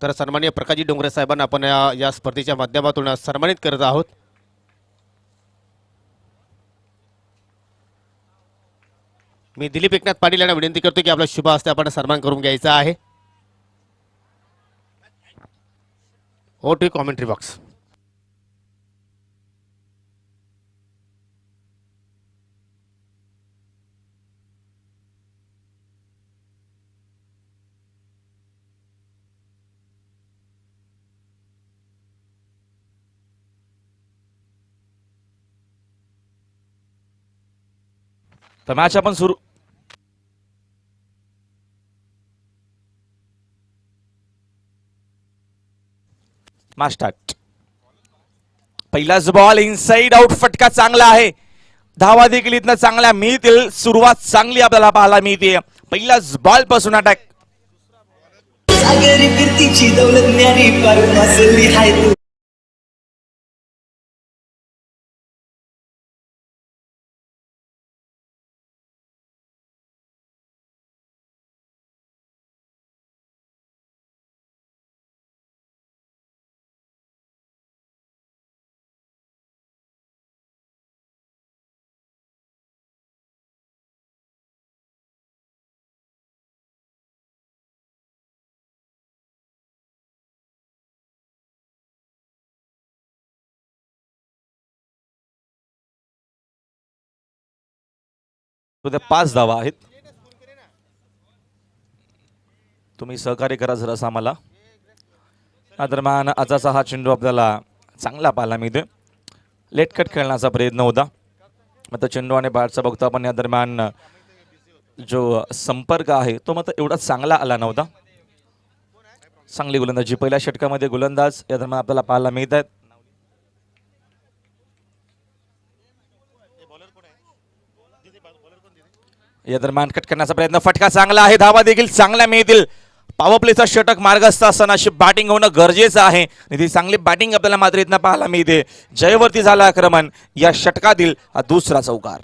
तर सन्माननीय प्रकाशजी डोंगरे साहेबांना आपण या स्पर्धेच्या माध्यमातून सन्मानित करत आहोत. मी दिलीप एकनाथ पाटील यांना विनंती करतो की आपला शुभ हस्ते आपण सन्मान करून घ्यायचा आहे. Over to commentary box. तर मॅच आपण सुरू स्टार्ट. पहिलाच बॉल इनसाइड आउट, फटका चांगला आहे. धावा देखील इथनं चांगल्या मिळतील. सुरुवात चांगली आपल्याला पाहायला मिळते. पहिलाच बॉल पासून अटॅक. सागरी कीर्तीची दौलत न्यारी पार बसली हाय तू. पाच धावा आहेत. तुम्ही सहकार्य करा जरासा आम्हाला. दरम्यान आजचा हा चेंडू आपल्याला चांगला पाहायला मिळते. लेटकट खेळण्याचा प्रयत्न होता. मात्र चेंडू आणि बॅटचा बघतो आपण या दरम्यान जो संपर्क आहे तो मात्र एवढा चांगला आला नव्हता. चांगली गोलंदाजी पहिल्या षटकामध्ये गोलंदाज या दरम्यान आपल्याला पाहायला मिळत आहेत. या दरम्यान कट करण्याचा प्रयत्न, फटका चांगला आहे. धावा देखील चांगल्या मिळतील. पॉवर प्लेचा षटक मार्गस्थ असताना अशी बॅटिंग होणं गरजेचं आहे. ती चांगली बॅटिंग आपल्याला मात्र इथनं पाहायला मिळते. जयवरती झाला आक्रमण. या षटकातील हा दुसरा चौकार.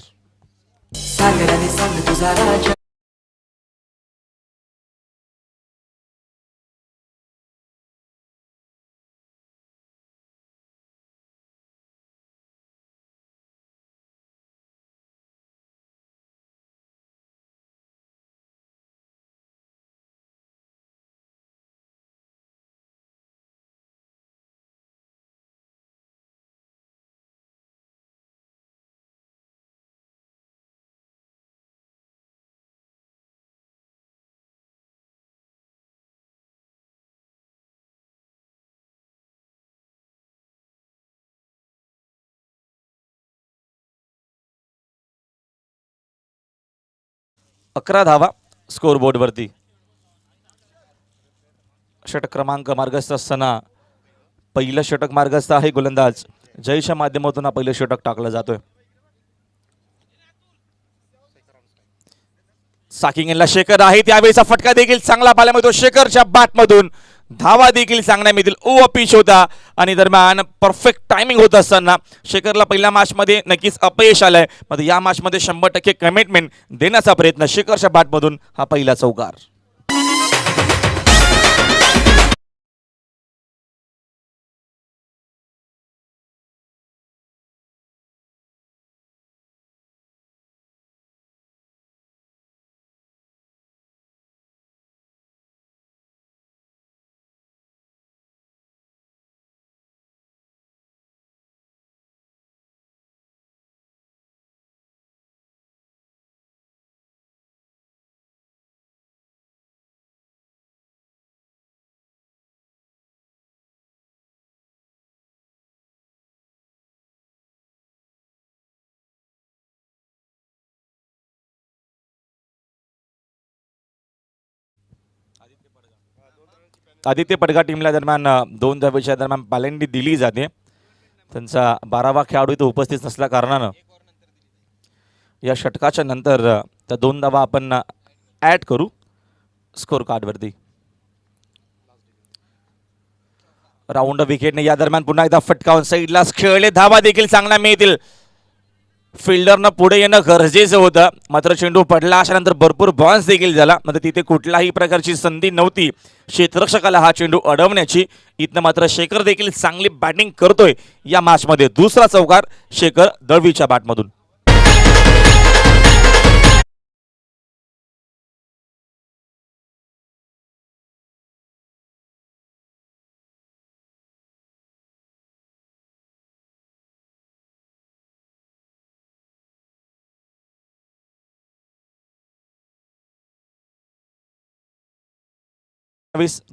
अकरा धावा स्कोर बोर्ड वरती. षटक क्रमांक मार्गस्थ असताना पहिलं षटक मार्गस्थ आहे. गोलंदाज जयच्या माध्यमातून हा पहिलं षटक टाकलं जातोय. साकिंगला शेखर आहे. त्यावेळेचा फटका देखील चांगला पाहायला मिळतो. शेखरच्या बॅटमधून धावा देखील चांगल्या मिळतील. ओव्हर पिच होता आणि दरम्यान परफेक्ट टायमिंग होत असताना शेखरला पहिल्या मॅचमध्ये नक्कीच अपयश आलंय. मात्र या मॅचमध्ये 100% कमिटमेंट देण्याचा प्रयत्न. शेखरच्या बॅटमधून हा पहिला चौकार. आदित्य पडघा टीमला दरम्यान 2 धावेच्या दरम्यान पॅलेंडी दिली जाते. त्यांचा 12वा खेळाडू इथे उपस्थित नसल्या कारणानं या षटकाच्या नंतर त्या 2 धावा आपण ऍड करू स्कोर कार्डवरती. राऊंड विकेटने या दरम्यान पुन्हा एकदा फटकावून साईडला खेळले. धावा देखील चांगल्या मिळतील. फिल्डरनं पुढे येणं गरजेचं होतं, मात्र चेंडू पडला अशानंतर भरपूर बाउन्स देखील झाला. मात्र तिथे कुठलाही प्रकारची संधी नव्हती क्षेत्ररक्षकाला हा चेंडू अडवण्याची. इथनं मात्र शेखर देखील चांगली बॅटिंग करतोय या मॅचमध्ये. दुसरा चौकार शेखर दळवीच्या बॅटमधून.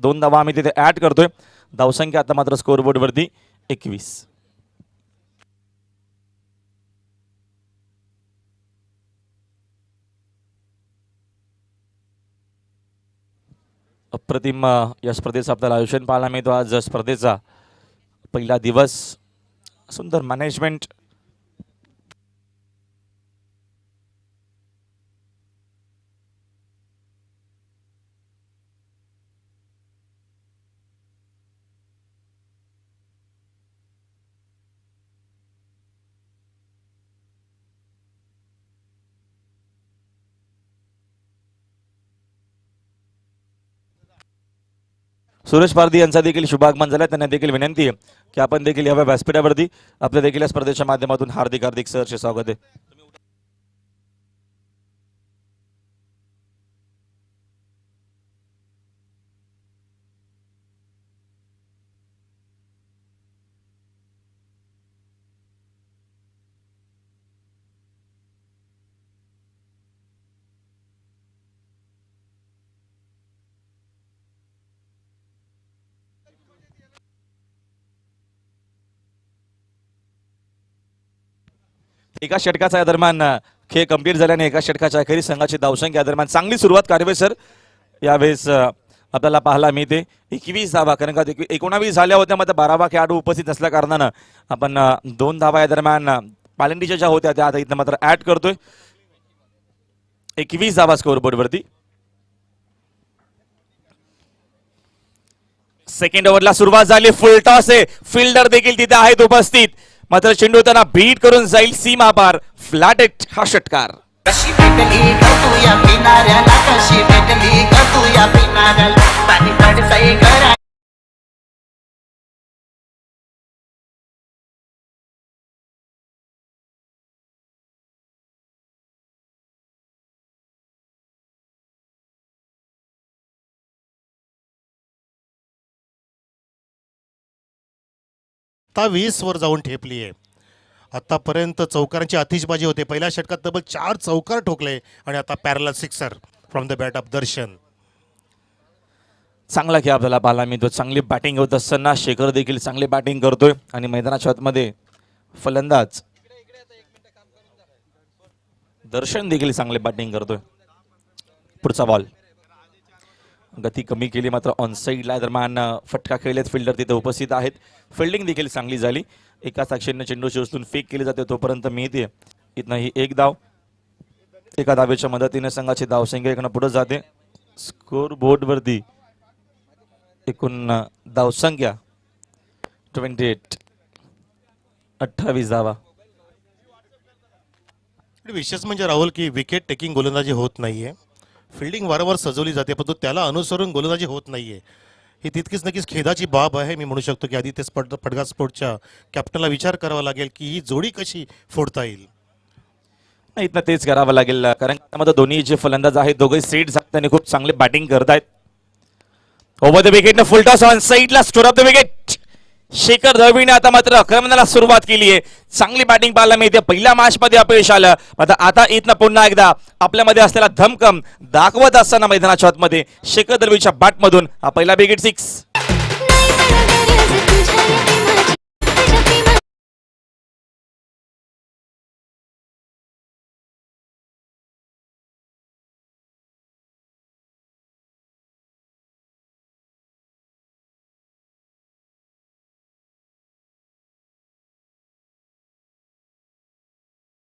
दोन धावा आम्ही तिथे ऍड करतोय. धावसंख्या आता मात्र स्कोअरबोर्ड वरती 21. अप्रतिम या स्पर्धेचं आपल्याला आयोजन पाहायला मिळतो. आज स्पर्धेचा पहिला दिवस. सुंदर मॅनेजमेंट. सुरेश पारधी यांचा देखील शुभागमन झाला. त्यांना देखील विनंती आहे की आपण देखील या व्यासपीठावरती आपल्या देखील या स्पर्धेच्या माध्यमातून हार्दिक हार्दिक सहर्ष स्वागत आहे. एका षटकाच्या दरम्यान खेळ कंप्लीट झाल्याने एका षटकाच्या अखेरीस संघाची धावसंख्या दरम्यान चांगली सुरुवात कारवे सर यावेळेस आपल्याला पाहायला मिळते. 21 धावा, कारण का 19 झाल्या होत्या, मात्र 12वा खेळाडू उपस्थित नसल्या कारणानं आपण 2 धावा या दरम्यान पालंडीच्या ज्या होत्या त्या आता इथं मात्र ऍड करतोय. 21 धावा स्कोअरबोर्ड वरती. सेकंड ओव्हरला सुरुवात झाली. फुल टॉस आहे. फिल्डर देखील तिथे आहेत उपस्थित, मात्र चेंडू त्यांना बीट करून जाईल सीमा पार. फ्लॅट हिट हा षटकार. कशी भेटली ग तू या पिणाऱ्याला, कशी भेटली ग तू या पिणाऱ्याला, पाणी पडतंय घरा. आता 20 वर जाऊन ठेपली आहे. आतापर्यंत चौकारांची आतिषबाजी होते. पहिल्या षटकात तब्बल 4 चौकार ठोकले आणि आता parallel sixer from the bat of Darshan. चांगला खेळ आपल्याला पाहायला मिळतो. चांगली बॅटिंग होत असताना शेखर देखील चांगली बॅटिंग करतोय आणि मैदानाच्या आतमध्ये फलंदाज दर्शन देखील चांगले बॅटिंग करतोय. पुढचा बॉल गती कमी केली, मात्र ऑन साईडला दरम्यान फटका खेळलेत. फिल्डर तिथे उपस्थित आहेत. फिल्डिंग देखील चांगली झाली. एका साक्षीने चेंडूची उचलून फेक केली जाते तोपर्यंत मिळते. इथनं ही एक धाव. एका धावेच्या मदतीने संघाची धावसंख्या इकडनं पुढे जाते. स्कोर बोर्ड वरती एकूण धावसंख्या 28, 28 धावा. विशेष म्हणजे राहुल की विकेट टेकिंग गोलंदाजी होत नाहीये. फिल्डिंग वारंवार सजवली जाते, परंतु त्याला अनुसरून गोलंदाजी होत नाहीये. ही तितकीच नक्कीच खेदाची बाब आहे. मी म्हणू शकतो की आधी ते फडगा स्पोर्टच्या कॅप्टनला विचार करावा लागेल की ही जोडी कशी फोडता येईल. इथनं तेच करावं लागेल, कारण त्यामध्ये दोन्ही जे फलंदाज आहेत दोघे सेट झाले आणि खूप चांगले बॅटिंग करतायत. Over the wicket full toss on साईडला. Store of the wicket Shekhar दळवीने आता मात्र आक्रमणाला सुरुवात केली आहे. चांगली बॅटिंग पाहायला मिळते. पहिल्या मॅच मध्ये अपयश आलं, आता इथनं पुन्हा एकदा आपल्यामध्ये असलेला धमकम दाखवत असताना मैदानाच्या आतमध्ये शेखर दळवीच्या बॅटमधून हा पहिला विकेट 6.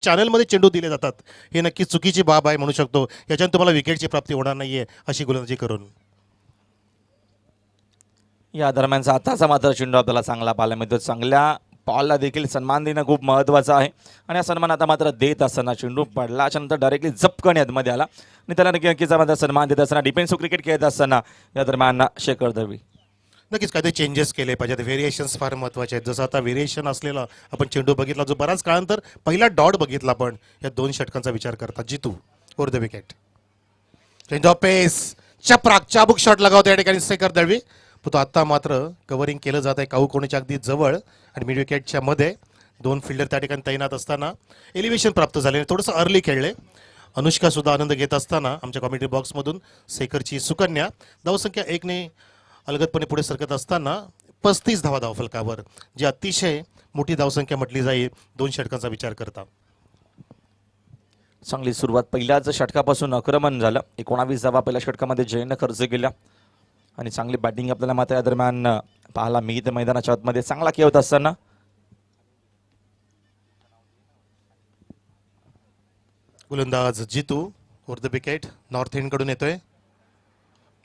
चॅनलमध्ये चेंडू दिले जातात, हे नक्की चुकीची बाब आहे म्हणू शकतो. याच्याने तुम्हाला विकेटची प्राप्ती होणार नाहीये अशी गोलंदाजी करून. या दरम्यानचा आताचा मात्र चेंडू आपल्याला चांगला पाहायला मिळतो. चांगल्या पॉलला देखील सन्मान देणं खूप महत्त्वाचं आहे आणि हा सन्मान आता मात्र देत असताना चेंडू पडला त्यानंतर डायरेक्टली झपकन यादमध्ये आला आणि त्याला नक्कीच मात्र सन्मान देत असताना डिफेन्सिव्ह क्रिकेट खेळत असताना या दरम्यान शेखर दळवी नक्कीच काहीतरी चेंजेस केले पाहिजेत. व्हेरिएशन्स फार महत्त्वाचे आहेत. जसं आता व्हेरिएशन असलेला आपण चेंडू बघितला जो बराच काळानंतर पहिला डॉट बघितला आपण या 2 षटकांचा विचार करता. Jitu over the wicket, change of pace, चपराक चाबूक शॉट लगावतो या ठिकाणी शेखर दळवी. तो आता मात्र कव्हरिंग केलं जात आहे काऊ कोणीच्या अगदी जवळ आणि मिड विकेटच्या मध्ये 2 फिल्डर त्या ठिकाणी तैनात असताना एलिव्हेशन प्राप्त झाले. थोडंसं अर्ली खेळले. अनुष्का सुद्धा आनंद घेत असताना आमच्या कॉमेंट्री बॉक्समधून शेखरची सुकन्या धावसंख्या 1 ने अलगदपणे पुढे सरकत असताना 35 धावा धावफलकावर, जी अतिशय मोठी धावसंख्या म्हटली जाईल 2 षटकांचा विचार करता. चांगली सुरुवात पहिल्याच षटकापासून आक्रमण झालं. 19 धावा पहिल्या षटकामध्ये जयनं खर्च केला आणि चांगली बॅटिंग आपल्याला मात्र या दरम्यान पाहायला मिळते. मैदानाच्या आतमध्ये चांगला खेळ होत असताना गोलंदाज Jitu over the wicket north end कडून येतोय.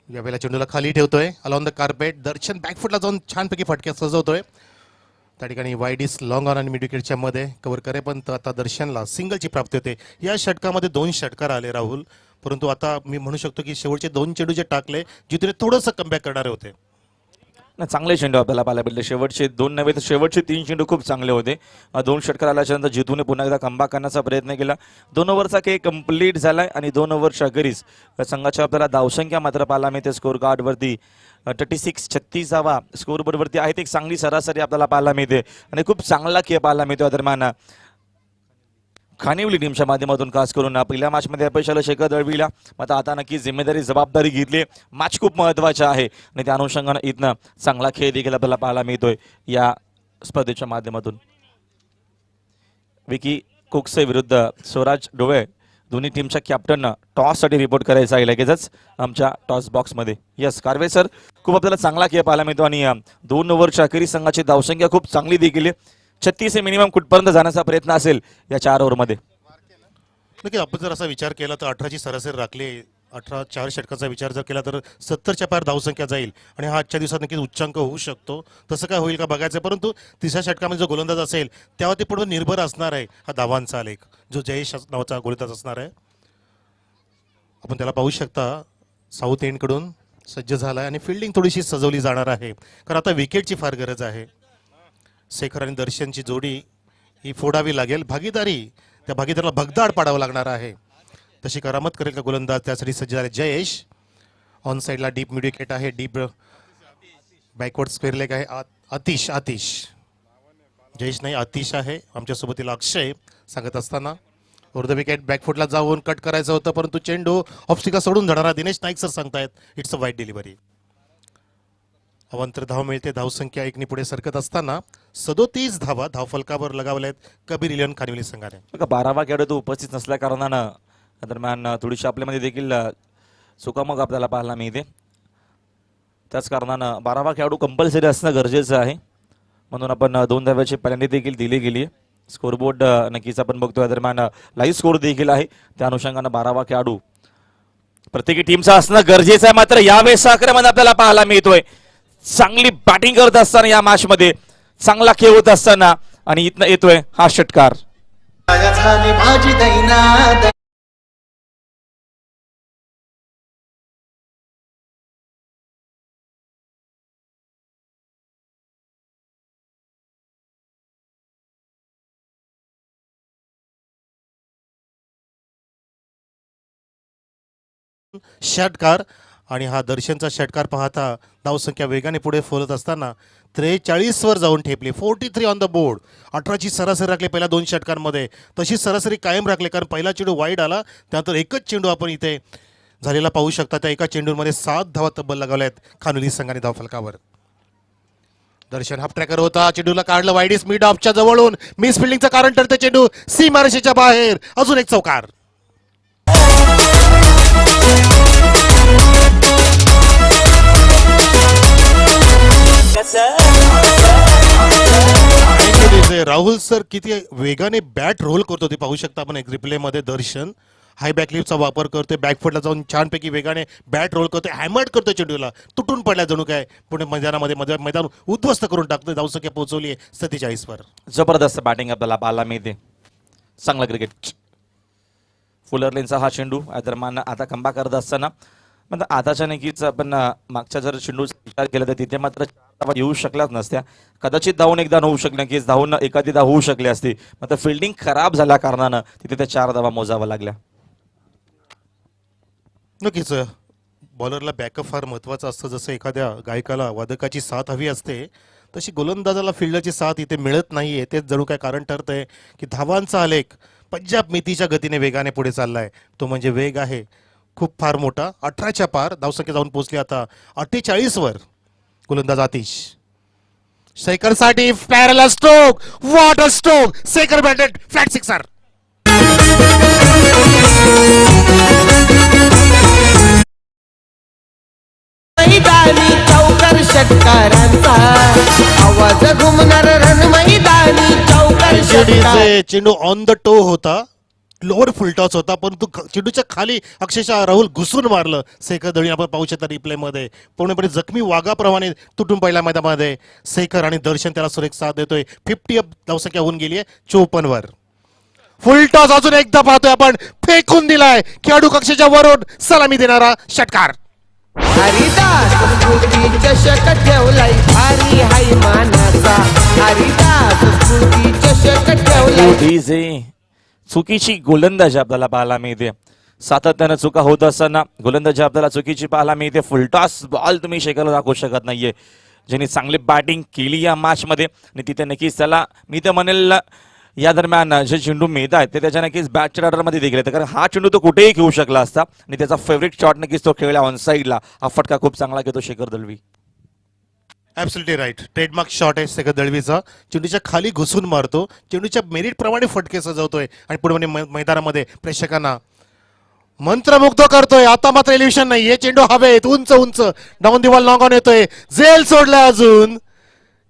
यावेळेला चेंडूला खाली ठेवतोय अलॉन द कार्पेट. दर्शन बॅकफुटला जाऊन छानपैकी फटक्या सजवतोय. त्या ठिकाणी वाईड इस लॉंग ऑन आणि मिड विकेटच्या मध्ये कव्हर करेपर्यंत आता दर्शनला सिंगलची प्राप्ती होते. या षटकामध्ये 2 षटकार आले राहुल, परंतु आता मी म्हणू शकतो की शेवटचे 2 चेंडू जे टाकले जितूने थोडंसं कमबॅक करणारे होते. चांगले चेंडू आपल्याला पाहायला भेटले. शेवटचे 2 नव्हे तर शेवटचे 3 चेंडू खूप चांगले होते. 2 षटकार आल्याच्यानंतर जितूने पुन्हा एकदा कमबॅक करण्याचा प्रयत्न केला. 2 ओव्हरचा खेळ कंप्लीट झालाय आणि 2 ओव्हरच्या अखेरीस संघाच्या आपल्याला धावसंख्या मात्र पाहायला मिळते. स्कोर कार्डवरती 36 धावा स्कोर बोर्डवरती आहेत. एक चांगली सरासरी आपल्याला पाहायला मिळते आणि खूप चांगला खेळ पाहायला मिळतो. दरम्यान खानिवली टीमच्या माध्यमातून खास करून पहिल्या मॅचमध्ये अपयश आलं शेखर दळवीला. मात्र आता नक्की जिम्मेदारी जबाबदारी घेतली. मॅच खूप महत्त्वाची आहे आणि त्या अनुषंगानं इथनं चांगला खेळ देखील आपल्याला पाहायला मिळतोय या स्पर्धेच्या माध्यमातून. विकी कोक्से विरुद्ध स्वराज डोळे दोन्ही टीमच्या कॅप्टननं टॉससाठी रिपोर्ट करायचा आहे लगेचच आमच्या टॉस बॉक्समध्ये. यस कारवे सर, खूप आपल्याला चांगला खेळ पाहायला मिळतो आणि 2 ओव्हरच्या अखेरीस संघाची धावसंख्या खूप चांगली देखील आहे. 36 हे मिनिमम कुठपर्यंत जाण्याचा प्रयत्न असेल या 4 ओव्हरमध्ये. नक्की आपण जर असा विचार केला तर 18ची सरासरी राखली. 18 4 षटकाचा विचार जर केला तर 70च्या पार धावसंख्या जाईल आणि हा आजच्या दिवसात नक्कीच उच्चांक होऊ शकतो. तसं काय होईल का बघायचं. परंतु 3ऱ्या षटकामध्ये जो गोलंदाज असेल त्यावरती पूर्ण निर्भर असणार आहे हा धावांचा आलेख, जो जयेश नावाचा गोलंदाज असणार आहे. आपण त्याला पाहू शकता साऊथ एंड कडून सज्ज झाला आहे आणि फिल्डिंग थोडीशी सजवली जाणार आहे कारण आता विकेटची फार गरज आहे. शेखर आणि दर्शनची जोडी ही फोडावी लागेल. भागीदारी त्या भागीदाराला भगदाड पाडावं लागणार आहे. तशी करामत करेल का गोलंदाज, त्यासाठी सज्ज झाले जयेश. ऑन साईडला डीप मिड विकेट आहे, डीप बॅकवर्ड स्क्वेअर लेग आहे. आतिश जयेश नाही आतिश आहे. आमच्यासोबत तिला अक्षय सांगत असताना ओव्हर द विकेट बॅकफुटला जाऊन कट करायचं होतं परंतु चेंडू ऑफस्टिका सोडून जाणारा दिनेश नाईक सर सांगतायत इट्स अ वाईड डिलिव्हरी. अवांतर धाव मिळते. धावसंख्या 1 ने पुढे सरकत असताना 37 धावा धावफलकावर लगावल्यात कबीर इलेव्हन खानिवली संघाने. 12वा खेळाडू तो उपस्थित नसल्या कारणानं दरम्यान थोडीशी आपल्यामध्ये देखील चुकामक आपल्याला पाहायला मिळते. त्याच कारणानं 12वा खेळाडू कंपल्सरी असणं गरजेचं आहे म्हणून आपण 2 धाव्याची पेनल्टी देखील दिली गेली आहे. स्कोरबोर्ड नक्कीच आपण बघतोय. दरम्यान लाईव्ह स्कोर देखील आहे. त्या अनुषंगानं 12वा खेळाडू प्रत्येकी टीमचा असणं गरजेचं आहे. मात्र यावेळेस आक्रमण आपल्याला पाहायला मिळतोय. चांगली बॅटिंग करत असताना या मॅच मध्ये चांगला खेळ होत असताना आणि इथनं येतोय हा षटकार. झाली भाजी दैना षटकार आणि हा दर्शनचा षटकार पाहता धावसंख्या वेगाने पुढे फुलत असताना 43 वर जाऊन ठेपली. 43 ऑन द बोर्ड. 18ची सरासरी राखली पहिल्या 2 षटकांमध्ये. तशी सरासरी कायम राखली कारण पहिला चेंडू वाईड आला त्यानंतर एकच चेंडू आपण इथे झालेला पाहू शकता. त्या एका चेंडूमध्ये 7 धावा तब्बल लगावल्यात खानोली संघाने धावफलकावर. दर्शन हाफ ट्रॅकर होता, चेंडूला काढलं वाईडिस मिड ऑफच्या जवळून. मिस फिल्डिंगचं कारण ठरते चेंडू सीमारेषेच्या बाहेर. अजून एक चौकार. राहुल सर किती वेगाने बॅट रोल करतो ते पाहू शकता आपण एक रिप्ले मध्ये. दर्शन हाय बॅकलिपचा वापर करतोय, बॅकफुटला जाऊन छानपैकी वेगाने बॅट रोल करतोय, हॅमर्ड करतोय चेंडूला, तुटून पडला जणू काय पुणे मैदानामध्ये मैदान उद्ध्वस्त करून टाकतोय. धावसंख्या पोहोचवली आहे 47 वर. जबरदस्त बॅटिंग आपल्याला पाहायला मिळते. चांगलं क्रिकेट. फुलरलेनचा हा चेंडू दरम्यान आता कंबा करत असताना म्हणजे आताच्या नक्कीच आपण मागच्या जर चेंडूचा विचार केला तर तिथे मात्र 4 धावा येऊ शकल्याच नसत्या. कदाचित धावून एकदा होऊ शकले, नक्कीच धावून एखादी होऊ शकली असती, मात्र फिल्डिंग खराब झाल्या कारणानं तिथे त्या 4 धावा मोजाव्या लागल्या. नक्कीच बॉलरला बॅकअप फार महत्वाचं असतं. जसं एखाद्या गायकाला वादकाची साथ हवी असते तशी गोलंदाजाला फिल्डरची साथ इथे मिळत नाहीये. तेच जणू काय कारण ठरतंय की धावांचा आलेख पंजाब मितीच्या गतीने वेगाने पुढे चाललाय. तो म्हणजे वेग आहे खूप फार मोठा. 18च्या पार धावसंख्या जाऊन पोहोचली आता 48 वर. गोलंदाज आतिश शेखरसाठी पॅरल stroke, what a stroke, Shekhar batted flat sixer. मैदानी चौकर षटकारांचा आवाज घुमणार रण मैदानी चौकर षटकार. चेंडू ऑन द टो होता, लोअर फुलटॉस होता, परंतु चेंडूच्या खाली अक्षरशः राहुल घुसून मारलं. शेखर दळवी आपण पाहू शकता रिप्ले मध्ये पूर्णपणे जखमी वाघाप्रमाणे तुटून पहिल्या मैदानामध्ये शेखर आणि दर्शन त्याला सुरेख साथ देतोय. 50 अप धावसंख्या होऊन गेली आहे 54 वर. फुलटॉस अजून एकदा पाहतोय आपण, फेकून दिलाय खेळाडू कक्षाच्या वरून सलामी देणारा षटकार. हरिदास स्फूर्ती चषक ठेवलाय भारी हाय मानाचा. हरिदास स्फूर्ती चषक ठेवलाय. डीजे चुकीची गोलंदाजी आपल्याला पाहायला मिळते. सातत्यानं चुका होत असताना गोलंदाजी आपल्याला चुकीची पाहायला मिळते. फुलटॉस बॉल तुम्ही शेखरला दाखवू शकत नाहीये, ज्यांनी चांगली बॅटिंग केली या मॅच मध्ये. आणि तिथे नक्कीच त्याला मी तर म्हणेल या दरम्यान जे चेंडू मिळत आहेत ते त्याच्या नक्कीच बॅटच्या ऑर्डरमध्ये देखील येतं, कारण हा चेंडू तो कुठेही खेळू शकला असता आणि त्याचा फेवरेट शॉट नक्कीच तो खेळला ऑन साईडला. हा फटका खूप चांगला घेतो Shekhar Dalvi. Absolutely right. Trademark shot आहे शेखर दळवीचा. चेंडूच्या खाली घुसून मारतो, चेंडूच्या मेरिट प्रमाणे फटके सजवतोय आणि पुढे मैदानामध्ये प्रेक्षकांना मंत्रमुग्ध करतोय. आता मात्र एलिव्हेशन नाहीये, चेंडू हवेत उंच उंच डाऊन दिवाल लॉंग ऑन येतोय. झेल सोडलाय अजून.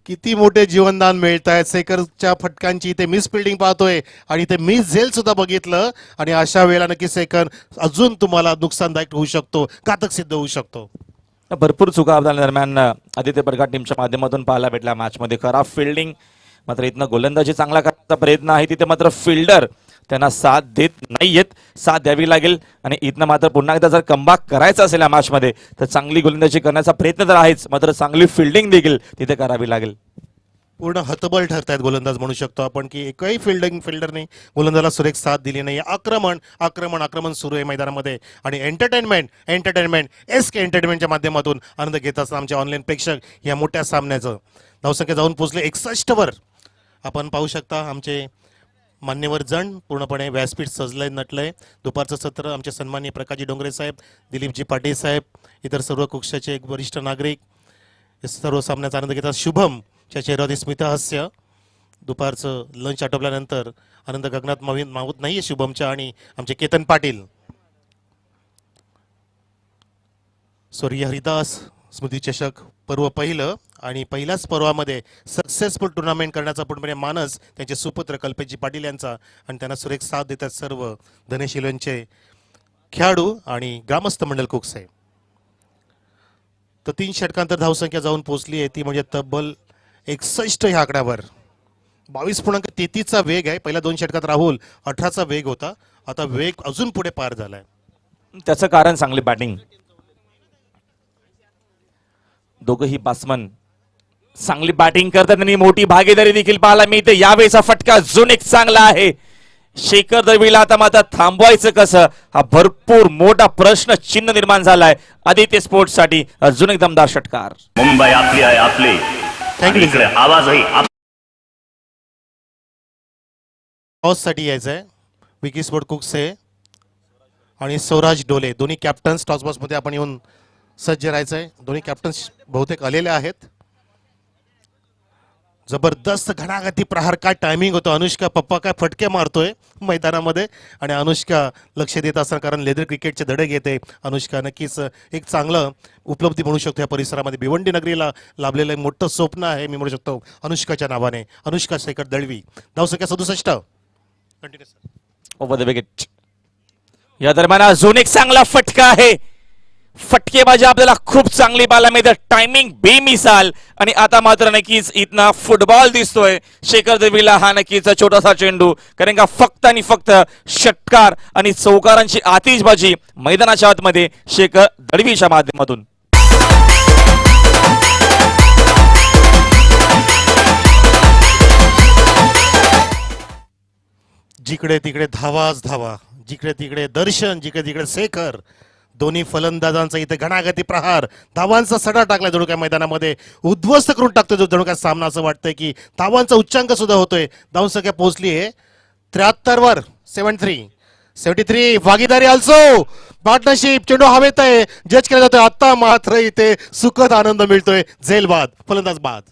किती मोठे जीवनदान मिळत आहेत शेखरच्या फटकांची. इथे मिस फिल्डिंग पाहतोय आणि इथे मिस झेल सुद्धा बघितलं आणि अशा वेळेला नक्की शेखर अजून तुम्हाला नुकसानदायक होऊ शकतो, घातक सिद्ध होऊ शकतो. भरपूर चुका आपल्या दरम्यान आदित्य प्रकाश टीमच्या माध्यमातून पाहायला भेटल्या मॅचमध्ये. खराब फिल्डिंग, मात्र इथनं गोलंदाजी चांगला करण्याचा प्रयत्न आहे, तिथे मात्र फिल्डर त्यांना साथ देत नाहीयेत. साथ द्यावी लागेल आणि इथनं मात्र पुन्हा एकदा जर कमबॅक करायचं असेल या मॅचमध्ये तर चांगली गोलंदाजी करण्याचा प्रयत्न तर आहेच, मात्र चांगली फिल्डिंग देखील तिथे करावी लागेल. पूर्ण हतबल ठरतायत गोलंदाज म्हणू शकतो आपण की एकही फिल्डरने गोलंदाजाला सुरेख साथ दिली नाही. आक्रमण सुरू आहे मैदानामध्ये आणि एंटरटेनमेंट एसके एंटरटेनमेंटच्या माध्यमातून आनंद घेत असतात आमचे ऑनलाईन प्रेक्षक या मोठ्या सामन्याचं. धावसंख्या जाऊन पोहोचले 61 वर. आपण पाहू शकता आमचे मान्यवर जण पूर्णपणे व्यासपीठ सजलंय, नटलंय. दुपारचं सत्र आमचे सन्माननीय प्रकाशजी डोंगरे साहेब, दिलीपजी पाटील साहेब, इतर सर्व कक्षाचे एक वरिष्ठ नागरिक हे सर्व सामन्याचा आनंद घेतात. शुभमच्या चेहऱ्यावरती स्मितहास्य. दुपारचं लंच आटोपल्यानंतर आनंद गगनात मावत नाहीये शुभमच्या. आणि आमचे केतन पाटील, स्वर्गीय हरिदास स्मृती चषक पर्व पहिलं आणि पहिल्याच पर्वामध्ये सक्सेसफुल टुर्नामेंट करण्याचा पूर्णपणे मानस त्यांचे सुपुत्र कल्पेशजी पाटील यांचा आणि त्यांना सुरेख साथ देतात सर्व धनेशिलंचे खेळाडू आणि ग्रामस्थ मंडळ कुकसे. तर 3 षटकांतर धावसंख्या जाऊन पोहोचली आहे ती म्हणजे तब्बल 61 ह्या आकड्यावर. 22.33चा वेग आहे. पहिल्या 2 षटकात राहुल 18चा वेग होता, आता वेग अजून पुढे पार झालाय. त्याचं कारण चांगली बॅटिंग. दोघंही बॅट्समन चांगली बॅटिंग करतात आणि मोठी भागीदारी देखील पाहायला मिळते. यावेळेचा फटका अजून एक चांगला आहे. शेखर दळवीला आता मात्र थांबवायचं कसं, हा भरपूर मोठा प्रश्न चिन्ह निर्माण झालाय आदित्य स्पोर्ट्स साठी. अजून एक दमदार षटकार. मुंबई आपली आहे, आपली. थँक्यू. इकडे आवाजही टॉससाठी यायचंय विकी स्पोर्ट कुकसे आणि स्वराज डोले दोन्ही कॅप्टन्स टॉस बॉक्समध्ये आपण येऊन सज्ज राहायचंय. दोन्ही कॅप्टन्स बहुतेक आलेले आहेत. जबरदस्त घणाघाती प्रहार, काय टायमिंग होतो. अनुष्का पप्पा काय फटके मारतोय मैदानामध्ये आणि अनुष्का लक्ष देत असताना, कारण लेदर क्रिकेटचे धडे घेते अनुष्का. नक्कीच एक चांगलं उपलब्धी म्हणू शकतो या परिसरामध्ये. भिवंडी नगरीला लाभलेलं एक मोठं स्वप्न आहे मी म्हणू शकतो अनुष्काच्या नावाने. अनुष्का शेखर दळवी. धावसंख्या 67. Over the wicket. या दरम्यान अजून एक चांगला फटका आहे. फटकेबाजी आपल्याला खूप चांगली पाहायला मिळते. टायमिंग बेमिसाल. आणि आता मात्र नक्कीच इथनं फुटबॉल दिसतोय. शेखर दळवीला हा नक्कीच छोटासा चेंडू, कारण का फक्त आणि फक्त षटकार आणि चौकारांची आतिषबाजी मैदानाच्या आतमध्ये शेखर दळवीच्या माध्यमातून. जिकडे तिकडे धावाच धावा, जिकडे तिकडे दर्शन, जिकडे तिकडे शेखर. दोन्ही फलंदाजांचा इथे घणाघाती प्रहार, धावांचा सडा टाकला जणू काय मैदानामध्ये, उद्ध्वस्त करून टाकतोय जो जणू काय सामना. असं वाटतंय की धावांचा उच्चांक सुद्धा होतोय. धावसंख्या पोहोचली आहे 73 वर. 73 भागीदारी आल्सो पार्टनरशिप. चेंडू हवेत आहे, जज केला जातोय. आता मात्र इथे सुखद आनंद मिळतोय. झेल बाद, फलंदाज बाद.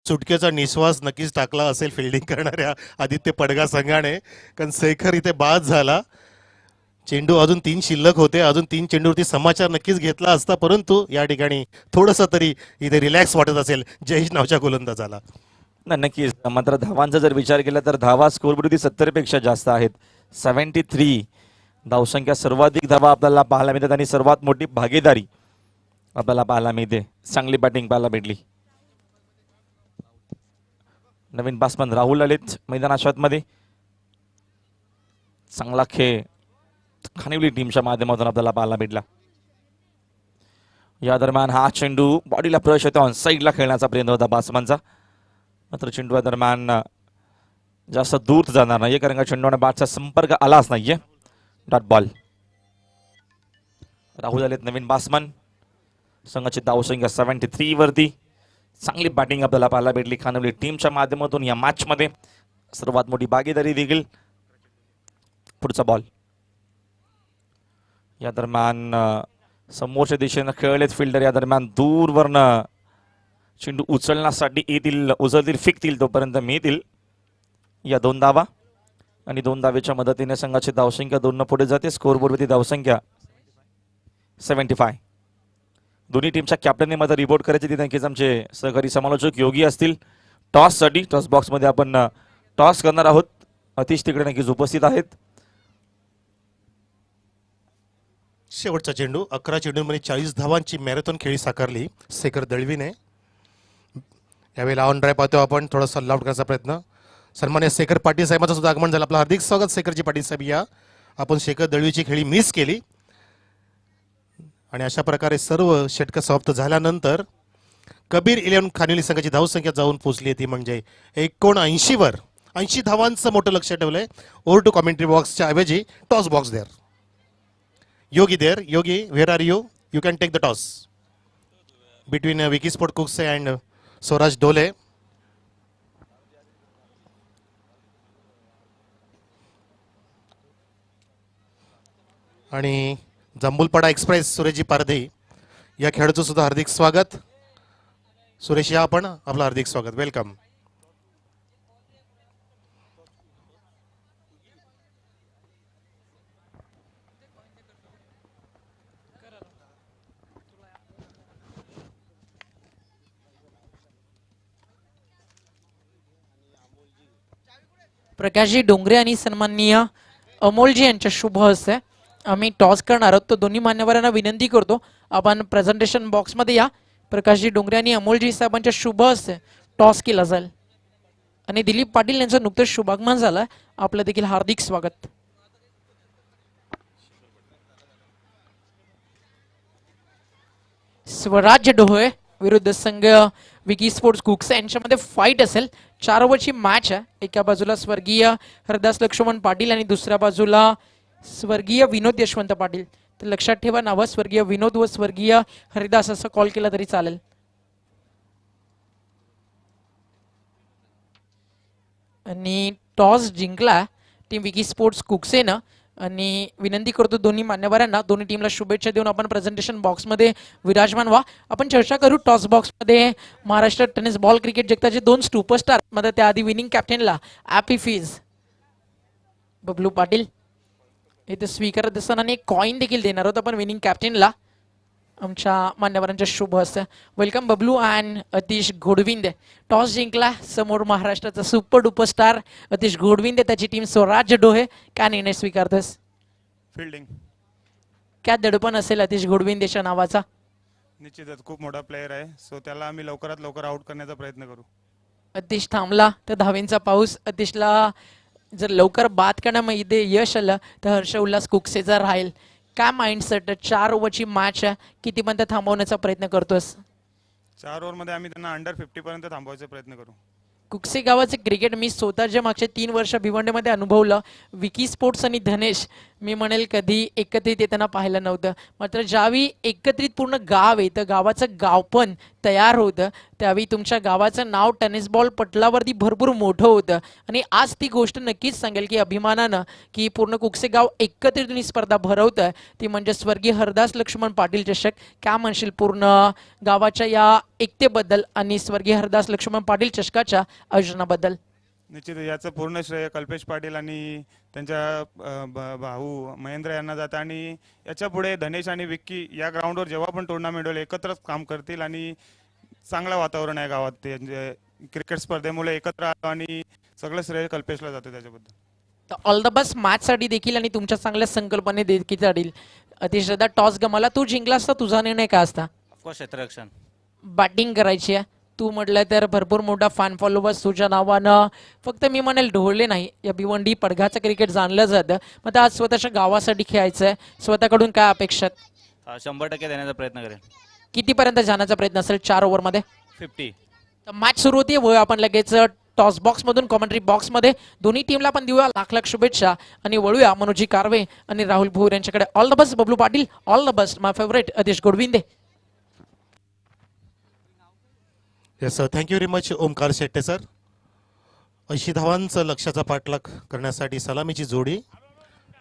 सुटकेचा निश्वास नक्कीच टाकला असेल फिल्डिंग करणाऱ्या आदित्य पडगा संघाने, कारण शेखर इथे बाद झाला. चेंडू अजून 3 शिल्लक होते. अजून 3 चेंडूवरती समाचार नक्कीच घेतला असता, परंतु या ठिकाणी थोडंसं तरी इथे रिलॅक्स वाटत असेल जयेश नावच्या गोलंदाजाला. नक्कीच. मात्र धावांचा जर विचार केला तर धावा स्कोरवरती 70 पेक्षा जास्त आहेत. 73 धावसंख्या, सर्वाधिक धावा आपल्याला पाहायला मिळतात आणि सर्वात मोठी भागीदारी आपल्याला पाहायला मिळते. चांगली बॅटिंग पाहायला भेटली. नवीन बॅट्समन राहुल आलेत मैदानाच्या आतमध्ये. चांगला खेळ खानिवली टीमच्या माध्यमातून आपल्याला पाहायला भेटला. या दरम्यान हा चेंडू बॉडीला प्रश होता, ऑन साईडला खेळण्याचा प्रयत्न होता बॅट्समनचा. मात्र चेंडू दरम्यान जास्त दूर जाणार नाहीये, कारण का चेंडूने बॅटचा संपर्क आलाच नाहीये. Dot ball. राहुल आलेत नवीन बॅट्समन. संघाची धावसंख्या 73 वरती. चांगली बॅटिंग आपल्याला पाहायला भेटली खानवली टीमच्या माध्यमातून या मॅच मध्ये. सर्वात मोठी भागीदारी देखील. पुढचा बॉल. या दरम्यान समोरच्या दिशेनं खेळलेत फिल्डर. या दरम्यान दूरवरनं चेंडू उचलण्यासाठी येतील, उचलतील, फेकतील तोपर्यंत मिळतील या 2 धावा. आणि 2 धावेच्या मदतीने संघाची धावसंख्या 2 पुढे जाते. स्कोरबोर्डवरती धावसंख्या 75. दोन्ही टीमच्या कॅप्टनने मात्र रिपोर्ट करायचे तिथे नक्कीच आमचे सहकारी समालोचक योगी असतील. टॉससाठी टॉस बॉक्समध्ये आपण टॉस करणार आहोत. अतिश तिकडे नक्कीच उपस्थित आहेत. शेवटचा चेंडू. 11 चेंडूंमध्ये 40 धावांची मॅरेथॉन खेळी साकारली शेखर दळवीने. यावेळेला ऑन ड्राईव्ह पाहतो आपण. थोडासा लाऊड करण्याचा प्रयत्न. सन्मान्य शेखर पाटील साहेबांचं सुद्धा आगमन झालं. आपलं हार्दिक स्वागत शेखरजी पाटील साहेब. या आपण शेखर दळवीची खेळी मिस केली. आणि अशा प्रकारे सर्व षटकं समाप्त झाल्यानंतर कबीर 11 खानिवली संघाची धावसंख्या जाऊन पोहोचली आहे ती म्हणजे 79 वर. 80 धावांचं मोठं लक्ष ठेवलंय. ओव्हर टू कॉमेंट्री बॉक्सच्या ऐवजी toss box there. Yogi there. Yogi, where are you? You can take the toss between Vicky sport Kukse and Swaraj Dole. आणि जांभूलपाडा एक्सप्रेस सुरेशजी पारधी या खेळाडूचं सुद्धा हार्दिक स्वागत. सुरेश या आपण. आपलं हार्दिक स्वागत. वेलकम. प्रकाशजी डोंगरे आणि सन्माननीय अमोलजी यांच्या शुभ हस्ते आम्ही टॉस करणार आहोत. तो दोन्ही मान्यवरांना विनंती करतो आपण प्रेझेंटेशन बॉक्समध्ये या. प्रकाशजी डोंगरे आणि अमोलजी साहेबांच्या शुभ हस्ते टॉस केला जाईल. आणि दिलीप पाटील यांचं नुकतंच शुभागमन झालं. आपलं देखील हार्दिक स्वागत. स्वराज्य डोळे विरुद्ध संघ विकी स्पोर्ट्स कुक्स यांच्यामध्ये फाईट असेल. 4 ओव्हरची मॅच आहे. एका बाजूला स्वर्गीय हरदास लक्ष्मण पाटील आणि दुसऱ्या बाजूला स्वर्गीय विनोद यशवंत पाटील. तर लक्षात ठेवा नावं स्वर्गीय विनोद व स्वर्गीय हरिदास असं कॉल केला तरी चालेल. आणि टॉस जिंकला टीम विकी स्पोर्ट्स कुक्सेनं. आणि विनंती करतो दोन्ही मान्यवरांना, दोन्ही टीमला शुभेच्छा देऊन आपण प्रेझेंटेशन बॉक्समध्ये विराजमान व्हा. आपण चर्चा करू टॉस बॉक्समध्ये महाराष्ट्र टेनिस बॉल क्रिकेट जगताचे 2 सुपरस्टार मध्ये त्याआधी विनिंग कॅप्टनला ॲपी फीज बबलू पाटील इथे स्वीकारत असताना एक कॉईन देखील देणार आहोत आपण विनिंग कॅप्टनला. आमच्या मान्यवरांच्या शुभ हस्ते. Welcome Bablu and Atish Ghodvinde. Toss जिंकला, समोर महाराष्ट्राचा सुपर डुपर स्टार अतिश घोडविंदे, त्याची टीम स्वराज डोहे. काय निर्णय स्वीकारतोस? फिल्डिंग काय दडपण असेल अतिश घोडविंदेच्या नावाचा? निश्चितच खूप मोठा प्लेयर आहे, सो त्याला आम्ही लवकरात लवकर आउट करण्याचा प्रयत्न करू. अतिश थांबला तर धावेंचा पाऊस. अतिशला जर लवकर बाद करण्यामध्ये यश आलं तर हर्ष उल्हास कुकसेचा राहील. काय माइंडसेट? 4 ओव्हरची मॅच आहे, कितीपर्यंत थांबवण्याचा प्रयत्न करतोस? 4 ओव्हरमध्ये आम्ही त्यांना अंडर 50 पर्यंत थांबवायचा प्रयत्न करू. कुकसे गावाचे क्रिकेट मी स्वतःच्या मागचे 3 वर्ष भिवंडीमध्ये अनुभवलं. विकी स्पोर्ट्स आणि धनेश मी म्हणेल कधी एकत्रित येताना पाहिलं नव्हतं. मात्र ज्यावेळी एकत्रित पूर्ण गाव येतं, गावाचं गाव पण तयार होतं, त्यावेळी तुमच्या गावाचं नाव टेनिस बॉल पटलावरती भरपूर मोठं होतं. आणि आज ती गोष्ट नक्कीच सांगेल की अभिमानानं की पूर्ण कुकसे गाव एकत्रित ही स्पर्धा भरवतं, ती म्हणजे स्वर्गीय हरदास लक्ष्मण पाटील चषक. काय म्हणशील पूर्ण गावाच्या या एकतेबद्दल आणि स्वर्गीय हरदास लक्ष्मण पाटील चषकाच्या आयोजनाबद्दल? निश्चित याचं पूर्ण श्रेय कल्पेश पाटील आणि त्यांच्या भाऊ महेंद्र यांना जातं. आणि याच्या पुढे धनेश आणि विक्की या ग्राउंडवर जेव्हा पण टुर्नामेंट होईल एकत्रच काम करतील आणि चांगलं वातावरण आहे गावात. ते क्रिकेट स्पर्धेमुळे एकत्र आलो आणि सगळं श्रेय कल्पेशला जातं त्याच्याबद्दल. तर ऑल द बेस्ट मॅचसाठी देखील आणि तुमच्या चांगल्या संकल्पने देखील राहील. अतिश दादा, टॉस गमाला, तू जिंकलास तर तुझा निर्णय काय असता? ऑफकोर्स क्षेत्ररक्षण. बॅटिंग करायची आहे. तू म्हटलं तर भरपूर मोठा फॅन फॉलोवर्स तुझ्या नावानं, फक्त मी म्हणेल ढोळले नाही, या भिवंडी पडघाचं क्रिकेट जाणलं जातं. मग आज स्वतःच्या गावासाठी खेळायचं आहे, स्वतःकडून काय अपेक्षा? 100% देण्याचा प्रयत्न करेल. कितीपर्यंत जाण्याचा प्रयत्न असेल 4 ओव्हरमध्ये? 50. तर मॅच सुरू होती व आपण लगेच टॉस बॉक्स मधून कॉमेंट्री बॉक्स मध्ये दोन्ही टीमला आपण देऊया लाख लाख शुभेच्छा आणि वळूया मनोजी कारवे आणि राहुल भोर यांच्याकडे. All the best Bablu Patil, all the best my favourite Atish Godvinde. Yes sir, thank you very much Omkar Shette sir. 80 धावांचं लक्ष्याचा पाठलाग करण्यासाठी सलामीची जोडी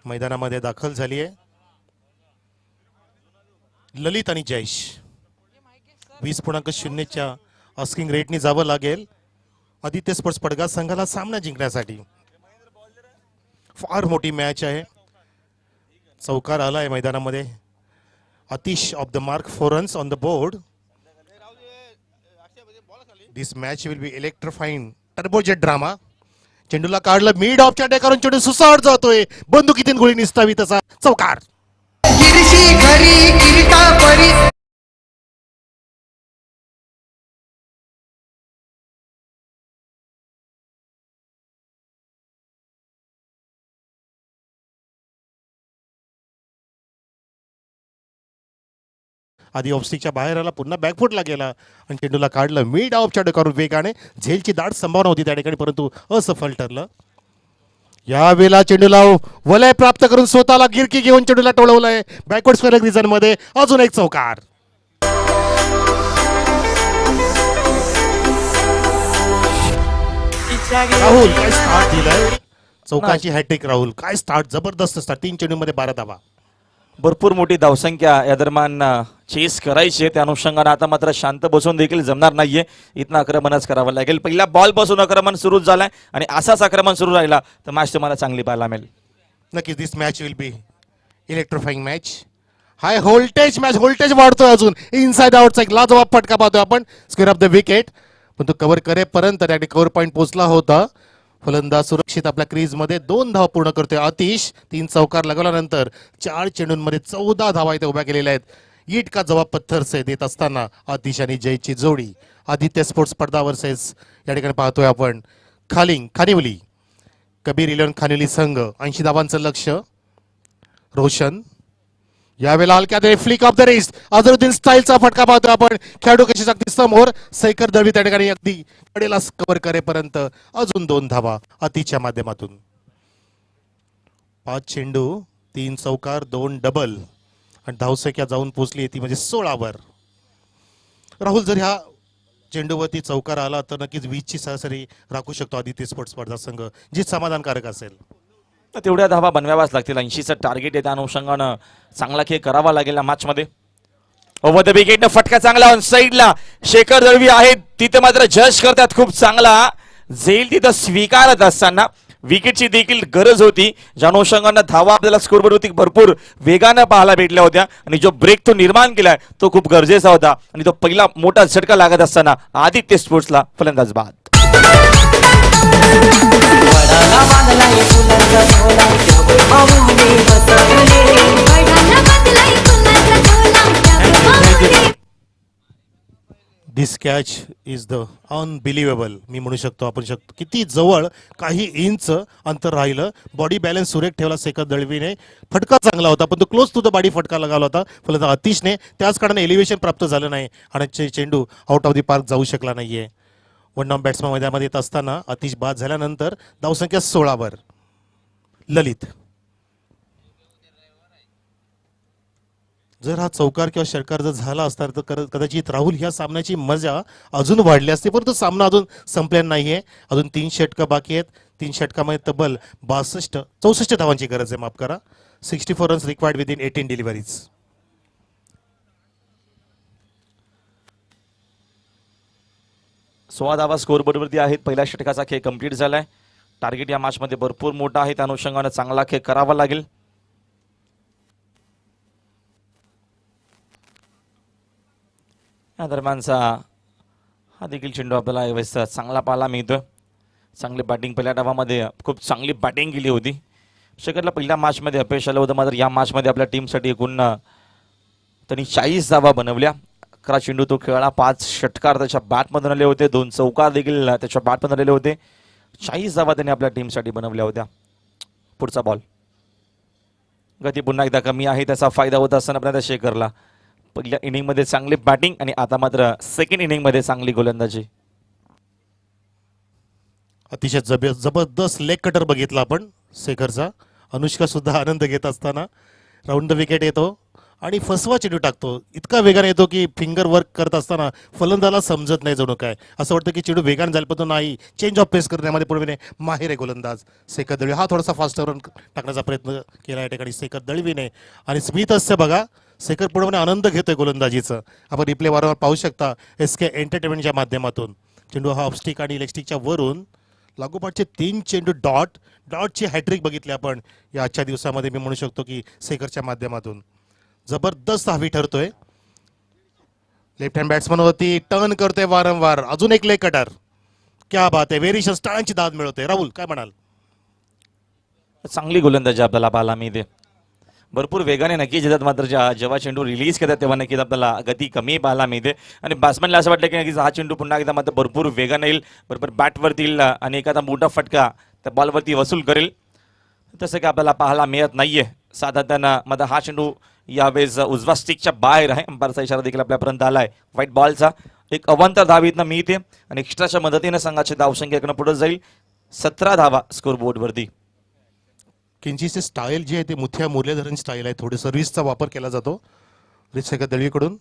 मैदानामध्ये दाखल झाली आहे. ललित आणि जयेश 20.0 आस्किंग रेटनी जावं लागेल आदित्य स्पोर्ट्स पडगा संघाला सामना जिंकण्यासाठी. फार मोठी मॅच आहे. चौकार आला आहे मैदानामध्ये. Atish off the mark, 4 runs on the board. This match will be electrifying turbojet drama. चेंडूला काढलं मिड ऑफच्या डेकारून चेंडू सुसाट जातोय. बंदुकीतून गोळी निसतावी तसा चौकार. गिरशी घरी गिरता परी आधी ऑफस्टिकच्या बाहेर आला, पुन्हा बॅकफुटला गेला आणि चेंडूला काढलं मिड ऑफच्या डेकारून वेगाने. झेलची दाट संभावना होती त्या ठिकाणी, परंतु असफल ठरलं. यावेळेला चेंडूला वलय प्राप्त करून स्वतःला गिरकी घेऊन चेंडूला टोळवलंय बॅकवर्ड स्क्वेअर रिजन मध्ये. अजून एक चौकार. राहुल काय स्टार्ट दिलाय. चौकाची हॅट्रिक राहुल, काय स्टार्ट, जबरदस्त स्टार्ट. 3 चेंडूमध्ये 12 धावा. भरपूर मोठी धावसंख्या या दरम्यान चेस करायची आहे. त्या अनुषंगाने आता मात्र शांत बसून देखील जमणार नाहीये. इथनं आक्रमणच करावं लागेल. पहिल्या बॉल पासून आक्रमण सुरू झालंय आणि असाच आक्रमण सुरू राहिला तर मॅच तुम्हाला चांगली पाहायला मिळेल. नक्कीच this match will be electrifying match. High voltage match, voltage वाढतोय अजून. इनसाइड आउटचा एक लाजवाब फटका पाहतोय आपण स्क्वेअर ऑफ द विकेट, पण तो कव्हर करेपर्यंत त्या कव्हर पॉईंट पोहोचला होता. फलंदाज सुरक्षित आपल्या क्रीज मध्ये 2 धावा पूर्ण करतोय. आतिश 3 चौकार लगवल्यानंतर 4 चेंडूंमध्ये 14 धावा इथे उभ्या केलेल्या आहेत. ईट का जवाब पत्थर से देत असताना आतिश आणि जयची जोडी. आदित्य स्पोर्ट्स पडदा वर्सेस या ठिकाणी पाहतोय आपण खानिवली कबीर 11 खानिवली संघ. 80 धावांचं लक्ष. रोशन यावेळेला हलक्यात flick of the wrist, Azharuddin स्टाईलचा फटका पाहतोय आपण. खेळाडू कशी अगदी समोर, सैकर दळवी त्या ठिकाणी अगदी कडेला कव्हर करेपर्यंत अजून 2 धावा अतिच्या माध्यमातून. 5 चेंडू 3 चौकार 2 डबल आणि धावसंख्या जाऊन पोहोचली ती म्हणजे 16 वर. राहुल, जर ह्या चेंडूवरती चौकार आला तर नक्कीच 20ची सरासरी राखू शकतो आदित्य स्पोर्ट्स स्पर्धा संघ, जी समाधानकारक असेल. तर तेवढ्या धावा बनवाव्याच लागतील. 80चं टार्गेट आहे. त्या अनुषंगानं चांगला खेळ करावा लागेल या मॅचमध्ये. ओव्हर द विकेटनं फटका चांगला ऑन साईडला. शेखर दळवी आहेत तिथे मात्र जज करतात खूप चांगला. झेल तिथं स्वीकारत असताना विकेटची देखील गरज होती, ज्या अनुषंगानं धावा आपल्याला स्कोरवरती भरपूर वेगानं पाहायला भेटल्या होत्या आणि जो ब्रेक तो निर्माण केलाय तो खूप गरजेचा होता आणि तो पहिला मोठा झटका लागत असताना आदित्य स्पोर्ट्सला फलंदाज बाद. वडाला बांधलाय फुलांचा झोला त्यावर पाऊले बसवले दिस कॅच इज द अनबिलिव्हेबल. मी म्हणू शकतो, आपण शकतो किती जवळ काही इंच अंतर राहिलं. बॉडी बॅलन्स सुरेख ठेवला शेखर दळवीने. फटका चांगला होता पण तो क्लोज टू द बॉडी फटका लागला होता फलंदाज अतिशने. त्याच कारणाने एलिव्हेशन प्राप्त झालं नाही आणि चेंडू आउट ऑफ द पार्क जाऊ शकला नाहीये. वन डाऊन बॅट्समन मैदानामध्ये येत असताना अतिश बाद झाल्यानंतर धावसंख्या 16 वर. ललित, जर हा चौकार किंवा षटकार जर झाला असता तर कदाचित राहुल ह्या सामन्याची मजा अजून वाढली असती, परंतु सामना अजून संपलेला नाहीये. अजून 3 षटकं बाकी आहेत. 3 षटकामध्ये तब्बल 64 धावांची गरज आहे, माफ करा. 64 रन्स रिक्वायर्ड विदिन 18 डिलिव्हरीज. 16 धावा स्कोर बरोबरती आहेत. पहिल्या षटकाचा खेळ कंप्लीट झालाय. टार्गेट या मॅचमध्ये भरपूर मोठा आहे, त्या अनुषंगानं चांगला खेळ करावा लागेल. या दरम्यानचा हा देखील चेंडू आपल्याला व्यवस्थित चांगला पाहायला मिळतोय. चांगली बॅटिंग पहिल्या डावामध्ये खूप चांगली बॅटिंग केली होती. शेखरला पहिल्या मॅचमध्ये अपयश आलं होतं, मात्र या मॅचमध्ये आपल्या टीमसाठी एकूण त्यांनी 40 धावा बनवल्या. 11 चेंडू तो खेळला, 5 षटकार त्याच्या बॅटमधून आले होते, 2 चौकार देखील त्याच्या बॅटमधून आले होते. 40 धावा त्यांनी आपल्या टीमसाठी बनवल्या होत्या. पुढचा बॉल, गती पुन्हा एकदा कमी आहे, त्याचा फायदा होत असताना आपल्याला शेखरला. पहिल्या इनिंगमध्ये चांगली बॅटिंग आणि आता मात्र सेकंड इनिंगमध्ये चांगली गोलंदाजी. अतिशय जबरदस्त लेग कटर बघितला आपण शेखरचा. अनुष्का सुद्धा आनंद घेत असताना राऊंड द विकेट येतो आणि फसवा चेंडू टाकतो. इतका वेगाने येतो की फिंगर वर्क करत असताना फलंदाला समजत नाही जणू काय. असं वाटतं की चेंडू वेगाने जाईल पण तो नाही. चेंज ऑफ पेस करण्यामध्ये पूर्वीने माहिर आहे गोलंदाज शेखर दळवी. हा थोडासा फास्ट रन टाकण्याचा प्रयत्न केला या ठिकाणी शेखर दळवीने. आणि स्मिथ असते बघा, शेखर पूर्णपणे आनंद घेतोय गोलंदाजीचं. आपण रिप्ले वारंवार पाहू शकता SK एंटरटेनमेंटच्या माध्यमातून. चेंडू हा ऑफस्टिक आणि लेगस्टिकच्या वरून लागोपाठचे 3 चेंडू डॉटची हॅट्रिक बघितली आपण या आजच्या दिवसामध्ये. मी म्हणू शकतो की शेखरच्या माध्यमातून जबरदस्त हवी ठरतोय. लेफ्ट हँड बॅट्समन होती, टर्न करतोय वारंवार. अजून एक लेग कटर, क्या बात आहे. व्हेरी टाळ्यांची दाद मिळवते. राहुल, काय म्हणाल? चांगली गोलंदाजी आपल्याला पाहायला मिळते. भरपूर वेगाने नक्कीच येतात, मात्र जेव्हा चेंडू रिलीज करतात तेव्हा नक्कीच आपल्याला गती कमी पाहायला मिळते. आणि बॅट्समॅनला असं वाटतं की नक्कीच हा चेंडू पुन्हा एकदा मात्र भरपूर वेगाने येईल, बरोबर बॅटवरती येईल आणि एखादा मोठा फटका त्या बॉलवरती वसूल करेल. तसं की आपल्याला पाहायला मिळत नाहीये. साधारण मात्र हा चेंडू यावेळेस उजवा स्टिकच्या बाहेर आहे. अंपायरचा इशारा देखील आपल्यापर्यंत आलाय व्हाईट बॉलचा. एक अवांतर धाव इथनं मिळते आणि एक्स्ट्राच्या मदतीने संघाची धावसंख्या इकडनं पुढे जाईल. 17 धावा स्कोर बोर्डवरती. किंचितचे स्टाईल जे आहे ते मुथ्या मुरलीधरन स्टाईल आहे. थोडे सर्व्हिसचा वापर केला जातो शेखर दळवीकडून.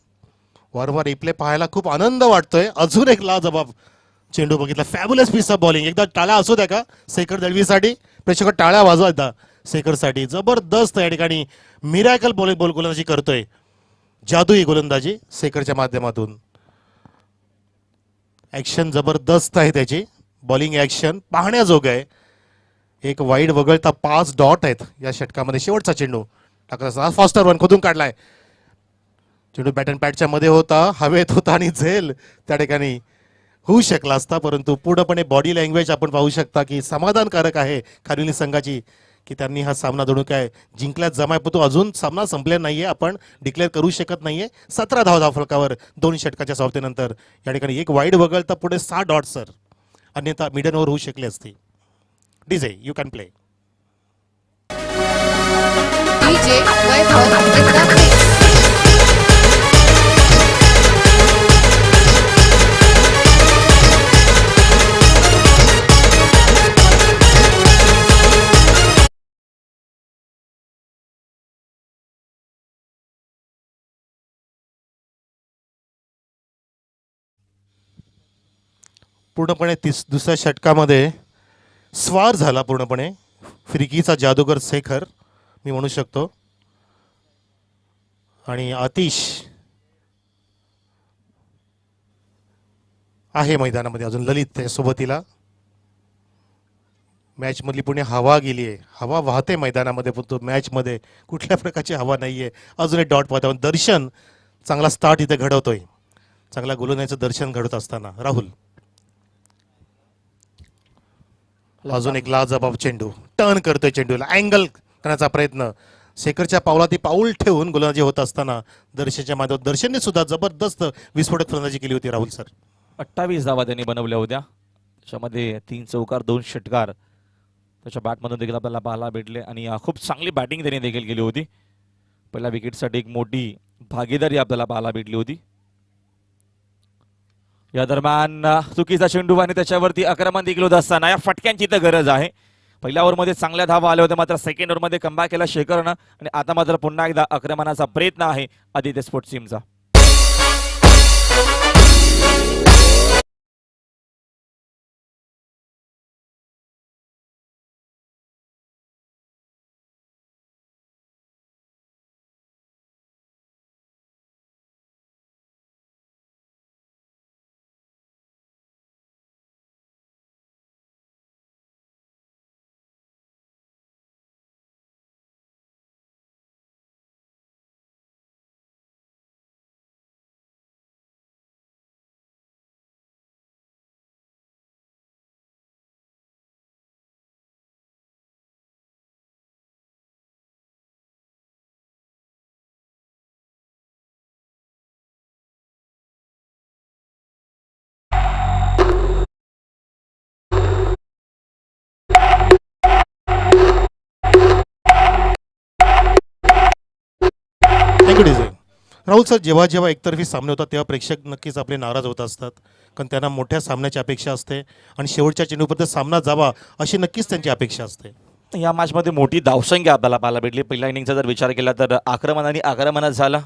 वारंवार रिप्ले पाहायला खूप आनंद वाटतोय. अजून एक लाजबाब चेंडू बघितला. Fabulous piece of bowling. एकदा टाळ्या असू द्या का शेखर दळवीसाठी. प्रेक्षक टाळ्या वाजवा एकदा शेखरसाठी. जबरदस्त या ठिकाणी मिरॅकल गोलंदाजी करतोय. जादुई गोलंदाजी शेखरच्या माध्यमातून. ऍक्शन जबरदस्त आहे त्याची. बॉलिंग ऍक्शन पाहण्याजोग आहे. एक वाईड वगळता 5 डॉट आहेत या षटकामध्ये. शेवटचा चेंडू टाकला, फास्टर वन खोदून काढलाय. चेंडू बॅट अँड पॅडच्या मध्ये होता, हवेत होता आणि झेल त्या ठिकाणी होऊ शकला असता, परंतु पूर्णपणे बॉडी लँग्वेज आपण पाहू शकता की समाधानकारक आहे खालिनी संघाची की त्यांनी हा सामना जणू काय जिंकल्यात जमाय. पण तो अजून सामना संपलेला नाहीये, आपण डिक्लेअर करू शकत नाहीये. 17 धाव फलकावर 2 षटकाच्या समाप्तीनंतर. या ठिकाणी एक वाईड वगळता पुढे 6 डॉट सर, अन्यथा मिडन ओव्हर होऊ शकली असती. DJ, you can play. DJ Vaibhav in the mix. पूर्णपणे दुसऱ्या षटकामध्ये स्वार झाला पूर्णपणे. फिरकीचा जादूगर शेखर मी म्हणू शकतो. आणि आतिश आहे मैदानामध्ये अजून. ललित त्या सोबतीला. मॅचमधली पुणे हवा गेली आहे, हवा वाहते मैदानामध्ये, पण तो मॅचमध्ये कुठल्या प्रकारची हवा नाही आहे. अजून एक डॉट पाहता दर्शन चांगला स्टार्ट इथे घडवतोय, चांगला गोलंदाजीचं दर्शन घडत असताना राहुल. अजून एक लाजबाब चेंडू, टर्न करतोय चेंडूला, अँगल करण्याचा प्रयत्न, शेखरच्या पावलाती पाऊल ठेवून गोलंदाजी होत असताना दर्शनच्या माध्यमात दर्शनने सुद्धा जबरदस्त विस्फोटक फलंदाजी केली होती राहुल सर. 28 धावा त्यांनी बनवल्या होत्या, त्याच्यामध्ये 3 चौकार 2 षटकार त्याच्या बॅटमधून देखील आपल्याला पाहायला भेटले आणि खूप चांगली बॅटिंग त्यांनी देखील केली होती. पहिल्या विकेटसाठी एक मोठी भागीदारी आपल्याला पाहायला भेटली होती. या दरम्यान चुकीचा चेंडू आणि त्याच्यावरती आक्रमण देखील होत असताना या फटक्यांची तर गरज आहे. पहिल्या ओव्हरमध्ये चांगल्या धावा आल्या होत्या, मात्र सेकंड ओव्हरमध्ये कमबॅक केला शेखरनं आणि आता मात्र पुन्हा एकदा आक्रमणाचा प्रयत्न आहे आदित्य स्पोर्ट्स टीमचा. Thank you design. राहुल सर, जेव्हा जेव्हा एकतर्फी सामने होतात तेव्हा प्रेक्षक नक्कीच आपले नाराज होत असतात, कारण त्यांना मोठ्या सामन्याची अपेक्षा असते आणि शेवटच्या चेंडूपर्यंत सामना जावा अशी नक्कीच त्यांची अपेक्षा असते. या मॅचमध्ये मोठी धावसंख्या आपल्याला पाहायला भेटली. पहिल्या इनिंगचा जर विचार केला तर आक्रमणच झालं.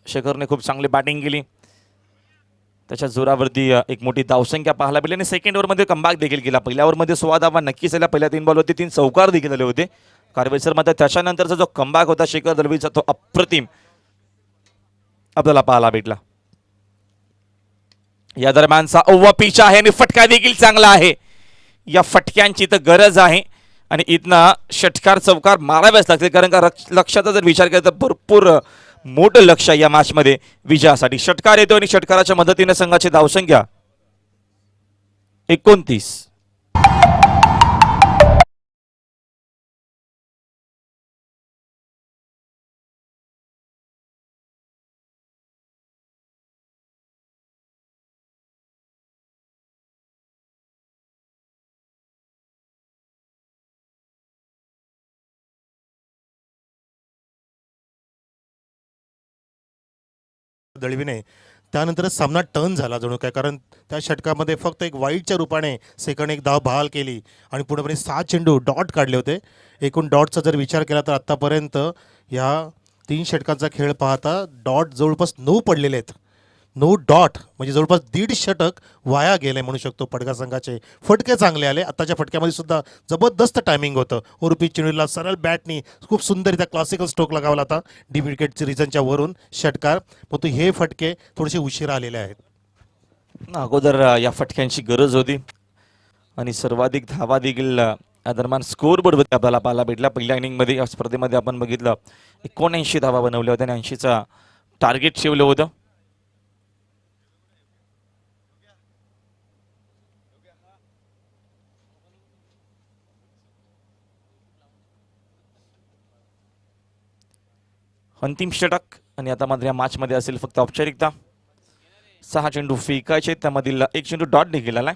शेखरने खूप चांगली बॅटिंग केली, त्याच्या जोरावरती एक मोठी धावसंख्या पाहायला भेटली आणि सेकंड ओव्हरमध्ये कमबॅक देखील केला. पहिल्या ओव्हरमध्ये 16 धावा नक्कीच आल्या. पहिल्या 3 बॉलवरती 3 चौकार देखील आले होते कारवेसर, मात्र त्याच्यानंतरचा जो कमबॅक होता शेखर दळवीचा तो अप्रतिम आपल्याला पाहायला भेटला. या दरम्यानचा ओव्हर पिच आहे आणि फटका देखील चांगला आहे. या फटक्यांची तर गरज आहे आणि इथनं षटकार चौकार मारावेच लागते, कारण का लक्षाचा जर विचार केला तर भरपूर मोठं लक्ष या मॅचमध्ये विजयासाठी. षटकार येतो आणि षटकाराच्या मदतीने संघाची धावसंख्या 29. दळवीने त्यानंतरच सामना टर्न झाला जणू काय, कारण त्या षटकामध्ये फक्त एक वाईटच्या रूपाने सेकंड एक धाव बहाल केली आणि पूर्णपणे 7 चेंडू डॉट काढले होते. एकूण डॉटचा जर विचार केला तर आत्तापर्यंत ह्या 3 षटकांचा खेळ पाहता डॉट जवळपास 9 पडलेले आहेत. 9 डॉट म्हणजे जवळपास 1.5 षटक वाया गेले म्हणू शकतो पडगा संघाचे. फटके चांगले आले, आत्ताच्या फटक्यामध्ये सुद्धा जबरदस्त टायमिंग होतं. ओरपी चेंडूला सरळ बॅटनी खूप सुंदर त्या क्लासिकल स्ट्रोक लगावला होता डी विकेटच्या रिजनच्या वरून षटकार, परंतु हे फटके थोडेसे उशिरा आलेले आहेत. अगोदर या फटक्यांची गरज होती आणि सर्वाधिक धावा देखील या दरम्यान स्कोर बोर्डवरती आपल्याला पाहायला भेटला. पहिल्या इनिंगमध्ये या स्पर्धेमध्ये आपण बघितलं 79 धावा बनवल्या होत्या आणि 80चा टार्गेट ठेवलं होतं. अंतिम षटक आणि आता मात्र या मॅचमध्ये असेल फक्त औपचारिकता. 6 चेंडू फेकायचे, त्यामधील 1 चेंडू डॉट देखील आलाय.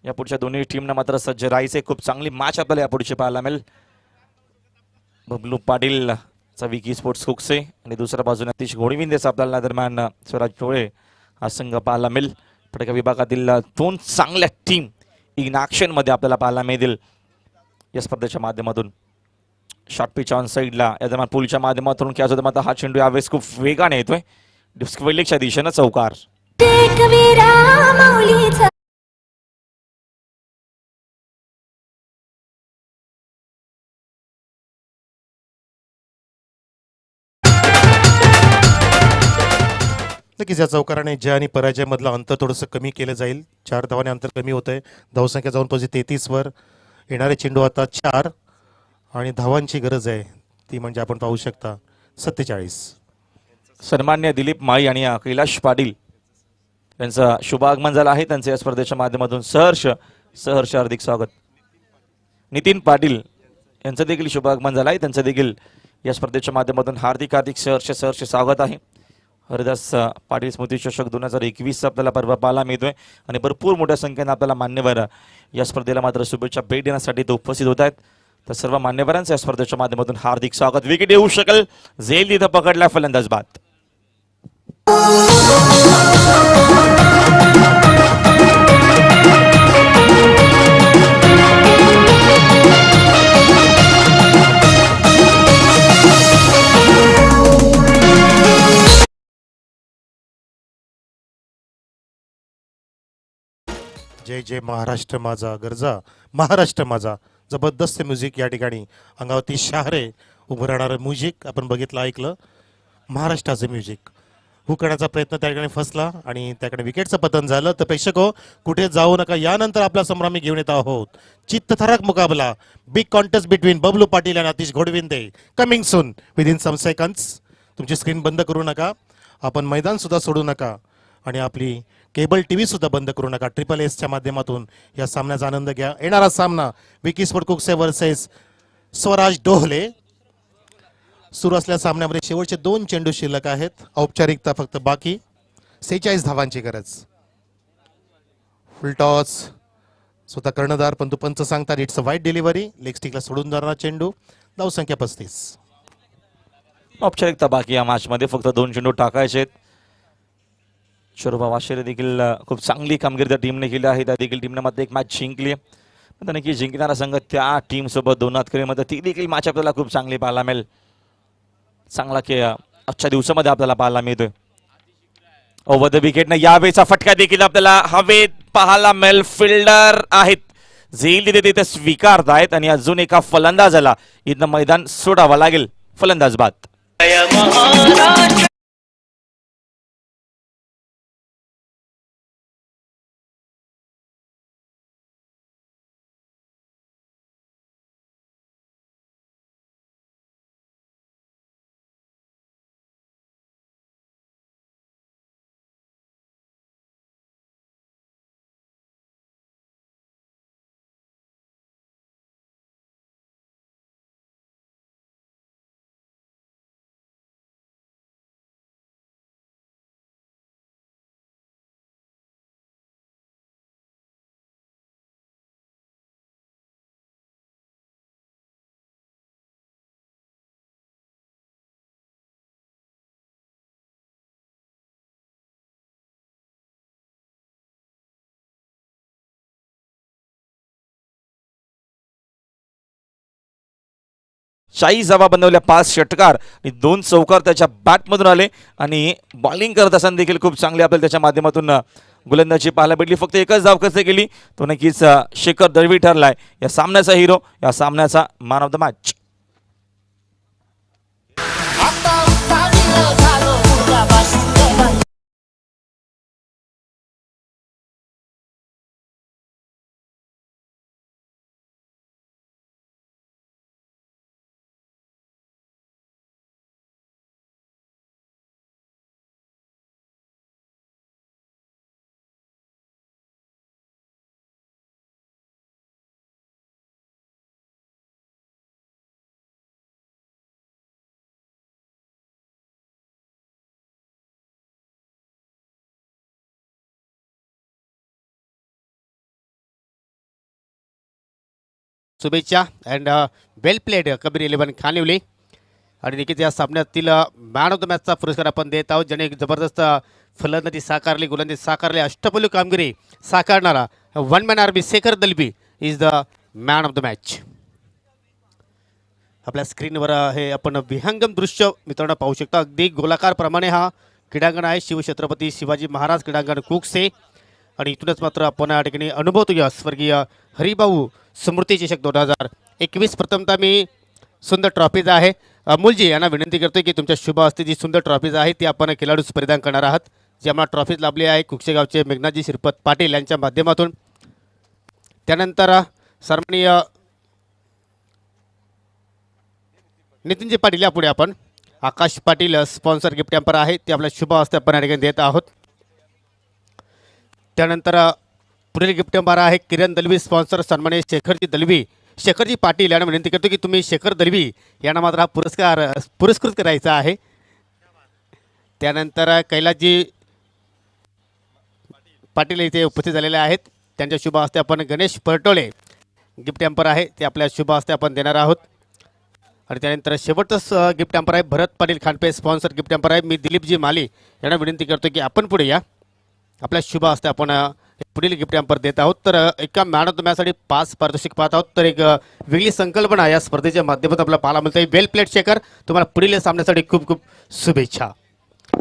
या पुढच्या दोन्ही टीमना मात्र सज्ज राहायचे. खूप चांगली मॅच आपल्याला यापुढची पाहायला मिळेल. बबलू पाटीलचा विकी स्पोर्ट्स कुकसे आणि दुसऱ्या बाजूने अतिश घोडविंदेचा आपल्याला दरम्यान स्वराज टोळे हा संघ पाहायला मिळेल. फटका विभागातील 2 चांगल्या टीम इन ॲक्शनमध्ये आपल्याला पाहायला मिळतील या स्पर्धेच्या माध्यमातून. शॉर्ट पिच ऑन साईडला या दरम्यान पूलच्या माध्यमातून खेळत होता, मात्र हा चेंडू यावेळेस खूप वेगाने येतोय डिस्कवेलिकच्या दिशेनं चौकार. नक्कीच या चौकाराने जय आणि पराजयमधलं अंतर थोडंसं कमी केलं जाईल. 4 धावांनी अंतर कमी होत आहे. धावसंख्या जाऊन पोहोचली 33 वर. येणारे चेंडू आता 4 आणि धावांची गरज आहे ती म्हणजे आपण पाहू शकता 47. सन्मान्य दिलीप माळी आणि कैलाश पाटील यांचं शुभ आगमन झालं आहे. त्यांचं या स्पर्धेच्या माध्यमातून सहर्ष हार्दिक स्वागत. नितीन पाटील यांचं देखील शुभ आगमन झालं आहे. त्यांचं देखील या स्पर्धेच्या माध्यमातून हार्दिक सहर्ष स्वागत आहे. हरिदास पाटील स्मृती चषक 2021 आपल्याला पर्व पाहायला मिळतोय आणि भरपूर मोठ्या संख्येने आपल्याला मान्यवर या स्पर्धेला मात्र शुभेच्छा भेट देण्यासाठी ते उपस्थित होत आहेत. तर सर्व मान्यवरांचं या स्पर्धेच्या माध्यमातून हार्दिक स्वागत. विकेट येऊ शकेल, झेल तिथं पकडला फलंदाज बाद. जय जय महाराष्ट्र माझा गरजा महाराष्ट्र माझा जबरदस्त म्युझिक या ठिकाणी अंगावरती शहारे उभं राहणारं म्युझिक आपण बघितलं ऐकलं. महाराष्ट्राचं म्युझिक हुक करण्याचा प्रयत्न त्या ठिकाणी फसला आणि त्याकडे विकेटचं पतन झालं. तर प्रेक्षक हो, कुठे जाऊ नका. यानंतर आपला संभ्रम घेऊन येत आहोत. चित्तथरारक मुकाबला, big contest between Bablu Patil आणि Atish Ghodvinde coming soon within some seconds. तुमची स्क्रीन बंद करू नका, आपण मैदान सुद्धा सोडू नका आणि आपली केबल टीव्ही सुद्धा बंद करू नका. SSSच्या माध्यमातून या सामन्याचा आनंद घ्या. येणारा सामना विकी स्पोर्ट कुकसे वर्सेस स्वराज डोहले. सुरू असलेल्या सामन्यामध्ये शेवटचे 2 चेंडू शिल्लक आहेत. औपचारिकता फक्त बाकी. 46 धावांची गरज. फुलटॉस स्वतः कर्णधार पण पंच सांगतात इट्स अ वाईट डिलिव्हरी. लेग स्टिकला सोडून जाणारा चेंडू. धावसंख्या 35. औपचारिकता बाकी या मॅचमध्ये फक्त 2 चेंडू टाकायचे आहेत. शोरुबा वाशेरे देखील खूप चांगली कामगिरी त्या टीमने केली आहे. त्या देखील टीमने मध्ये एक मॅच जिंकली आहे. पण नक्की जिंकणारा संघ त्या टीम सोबत 2 हातकरीमध्ये ती देखील मॅच आपल्याला खूप चांगली पाहायला मिळेल. चांगला की आजच्या दिवसामध्ये आपल्याला पाहायला मिळतोय. ओव्हर द विकेटने यावेळेचा फटका देखील आपल्याला हवेत पाहायला मिळेल. फिल्डर आहेत झेल तिथे तिथे स्वीकारतायत आणि अजून एका फलंदाजाला इथं मैदान सोडावं लागेल. फलंदाज बाद. शाही जावा बनवल्या 5 षटकार आणि 2 चौकार त्याच्या बॅटमधून आले आणि बॉलिंग करत असताना देखील खूप चांगली आपल्याला त्याच्या माध्यमातून गोलंदाजी पाहायला भेटली. फक्त एकच धाव कसे केली तो नक्कीच शेखर दळवी ठरलाय या सामन्याचा हिरो, या सामन्याचा मॅन ऑफ द मॅच. शुभेच्छा अँड वेल प्लेड कबीर 11 खानिवली. आणि नक्कीच या सामन्यातील मॅन ऑफ द मॅचचा पुरस्कार आपण देत आहोत. ज्याने एक जबरदस्त फलंदाजी साकारली, गोलंदाजी साकारली, अष्टपैलू कामगिरी साकारणारा one man army Shekhar Dalvi is the man of the match. आपल्या स्क्रीनवर हे आपण विहंगम दृश्य मित्रांनो पाहू शकता. अगदी गोलाकार प्रमाणे हा क्रीडांगण आहे शिवछत्रपती शिवाजी महाराज क्रीडांगण कुकसे. आणि इथूनच मात्र आपण या ठिकाणी अनुभवतो स्वर्गीय हरिभाऊ स्मृती चषक 2021. प्रथमतः मी सुंदर ट्रॉफीज आहे अमोलजी यांना विनंती करतो की तुमच्या शुभ हस्ते जी सुंदर ट्रॉफीज आहे ती आपण खेळाडूस परिधान करणार आहात. जी आम्हाला ट्रॉफीज लाभली आहे कुकशेगावचे मेघनाथजी श्रीपत पाटील यांच्या माध्यमातून. त्यानंतर सन्माननीय नितीनजी पाटील या पुढे आपण आकाश पाटील स्पॉन्सर गिफ्ट हॅम्पर आहे ते आपल्या शुभ हस्ते आपण या ठिकाणी देत आहोत. त्यानंतर पुढील गिफ्ट हॅम्पर आहे किरण दलवी स्पॉन्सर सन्माननीय शेखरजी पाटील यांना विनंती करतो की तुम्ही शेखर दलवी यांना मात्र हा पुरस्कृत करायचा आहे. त्यानंतर कैलासजी पाटील इथे उपस्थित झालेले आहेत. त्यांच्या शुभ हस्ते आपण गणेश परटोळे गिफ्ट हॅम्पर आहे ते आपल्या शुभ हस्ते आपण देणार आहोत. आणि त्यानंतर शेवटचं गिफ्ट हॅम्पर आहे भरत पाटील खानपे स्पॉन्सर गिफ्ट हॅम्पर आहे. मी दिलीपजी माली यांना विनंती करतो की आपण पुढे या. आपल्या शुभ हस्ते आपण पुढील गिफ्ट हॅम्पर देत आहोत. तर एका मॅन ऑफ द मॅचसाठी 5 पारितोषिक पाहत आहोत. तर एक वेगळी संकल्पना या स्पर्धेच्या माध्यमातून आपल्याला पाहायला मिळते. वेल प्लेट शेखर, तुम्हाला पुढील सामन्यासाठी खूप खूप शुभेच्छा.